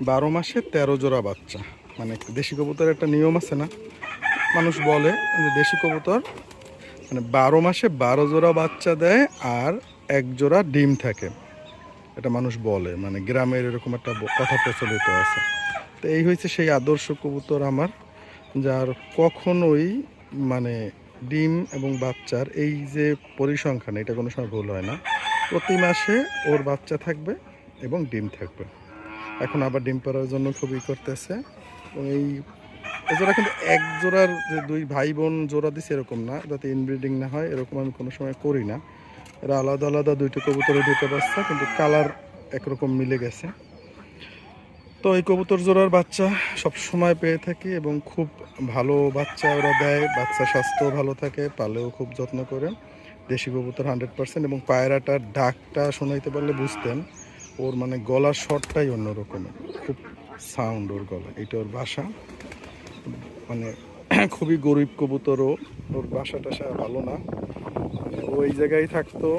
12 মাসে 13 জোড়া বাচ্চা। মানে দেশি কবুতরের একটা নিয়ম আছে না, মানুষ বলে যে দেশি কবুতর মানে 12 মাসে 12 জোড়া বাচ্চা দেয় আর 1 জোড়া ডিম থাকে। এটা মানুষ বলে, মানে গ্রামের এরকম একটা কথা প্রচলিত আছে। তো এই হয়েছে সেই আদর্শ কবুতর আমার, যার কখনোই মানে ডিম এবং বাচ্চার এই যে পরিসংখ্যান, এটা কোনো সময় ভুল হয় না। প্রতি মাসে ওর বাচ্চা থাকবে এবং ডিম থাকবে। এখন আবার ডিম পাড়ার জন্য খুবই করতেছে। এবং এই জোড়া কিন্তু এক জোড়ার যে 2 ভাই বোন জোড়া দিছে এরকম না, যাতে ইনব্রিডিং না হয় এরকম আমি কোনো সময় করি না। এরা আলাদা আলাদা 2টা কবুতরের 2টা বাচ্চা, কিন্তু কালার একরকম মিলে গেছে। তো এই কবুতর জোড়ার বাচ্চা সব সময় পেয়ে থাকি এবং খুব ভালো বাচ্চা ওরা দেয়। বাচ্চা স্বাস্থ্য ভালো থাকে, পালেও খুব যত্ন করে। দেশি কবুতর 100%। এবং পায়রাটার ডাকটা শোনাইতে পারলে বুঝতেন, ওর মানে গলার শটটাই অন্যরকমের, খুব সাউন্ড ওর গলা, এটা ওর ভাষা। মানে খুবই গরিব কবুতরও, ওর বাসা টাসা ভালো না, মানে ওই জায়গায় থাকতো,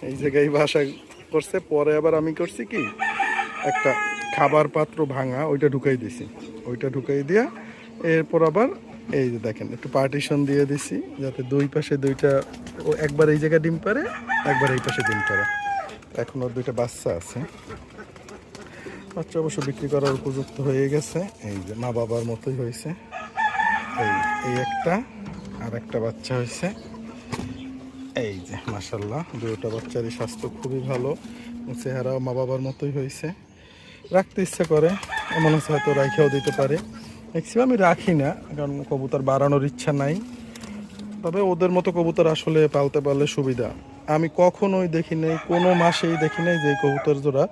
এই জায়গায় বাসা করছে। পরে আবার আমি করছি কি, একটা খাবার পাত্র ভাঙা ওইটা ঢুকাই দিছি, ওইটা ঢুকাই দিয়া এরপর আবার এই যে দেখেন একটু পার্টিশন দিয়ে দিছি, যাতে 2 পাশে 2টা, ও একবার এই জায়গায় ডিম পারে, একবার এই পাশে ডিম পারে। এখন ওর 2টা বাচ্চা আছে। বাচ্চা অবশ্য বিক্রি করার উপযুক্ত হয়ে গেছে, এই যে মা বাবার মতোই হয়েছে। এই এই একটা আর একটা বাচ্চা হয়েছে, এই যে মাশাল্লাহ 2টা বাচ্চারই স্বাস্থ্য খুবই ভালো, চেহারাও মা বাবার মতোই হয়েছে। রাখতে ইচ্ছা করে, এমন আছে হয়তো রাখিয়াও দিতে পারে। ম্যাক্সিমাম আমি রাখি না, কারণ কবুতর বাড়ানোর ইচ্ছা নাই। তবে ওদের মতো কবুতর আসলে পালতে পারলে সুবিধা। আমি কখনোই দেখি নাই, কোনো মাসেই দেখি নাই যে এই কবুতর জোড়া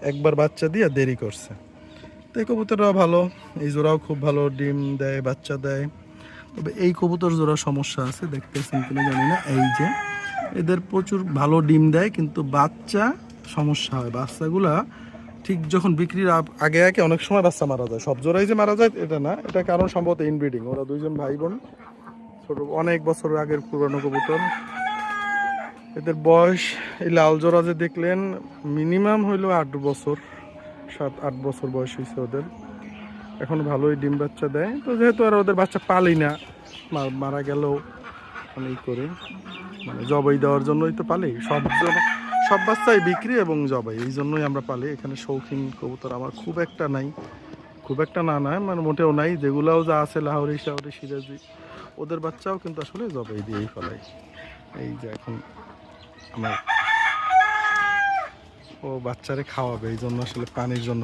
একবার বাচ্চা দিয়ে দেরি করছে। তো এই কবুতরটাও ভালো, এই জোড়াও খুব ভালো, ডিম দেয়, বাচ্চা দেয়। তবে এই কবুতর জোড়ার সমস্যা আছে, দেখতেছেন কিনা জানি না, এই যে এদের প্রচুর ভালো ডিম দেয় কিন্তু বাচ্চা সমস্যা হয়। বাচ্চাগুলা ঠিক যখন বিক্রির আগে আগে অনেক সময় বাচ্চা মারা যায়, সব জোড়াই যে মারা যায় এটা না, এটা কারণ সম্ভবত ইনব্রিডিং। ওরা 2জন ভাই বোন, ছোট অনেক বছর আগের পুরানো কবুতর। এদের বয়স, এই লাল জোড়া যে দেখলেন, মিনিমাম হইলো 8 বছর, 7-8 বছর বয়স হয়েছে ওদের। এখন ভালোই ডিম বাচ্চা দেয়। তো যেহেতু আর ওদের বাচ্চা পালি না, মারা গেলেও আমি করি, মানে জবাই দেওয়ার জন্যই তো পালি। সব বাচ্চাই বিক্রি এবং জবাই, এই জন্যই আমরা পালি। এখানে শৌখিন কবুতর আমার খুব একটা নাই, খুব একটা না না মানে মোটেও নাই। যেগুলাও যা আছে লাহোরি শাহরি সিরাজি, ওদের বাচ্চাও কিন্তু আসলে জবাই দিয়েই ফেলাই। এই যে এখন আমার ও বাচ্চারে খাওয়াবে, এই জন্য আসলে পানির জন্য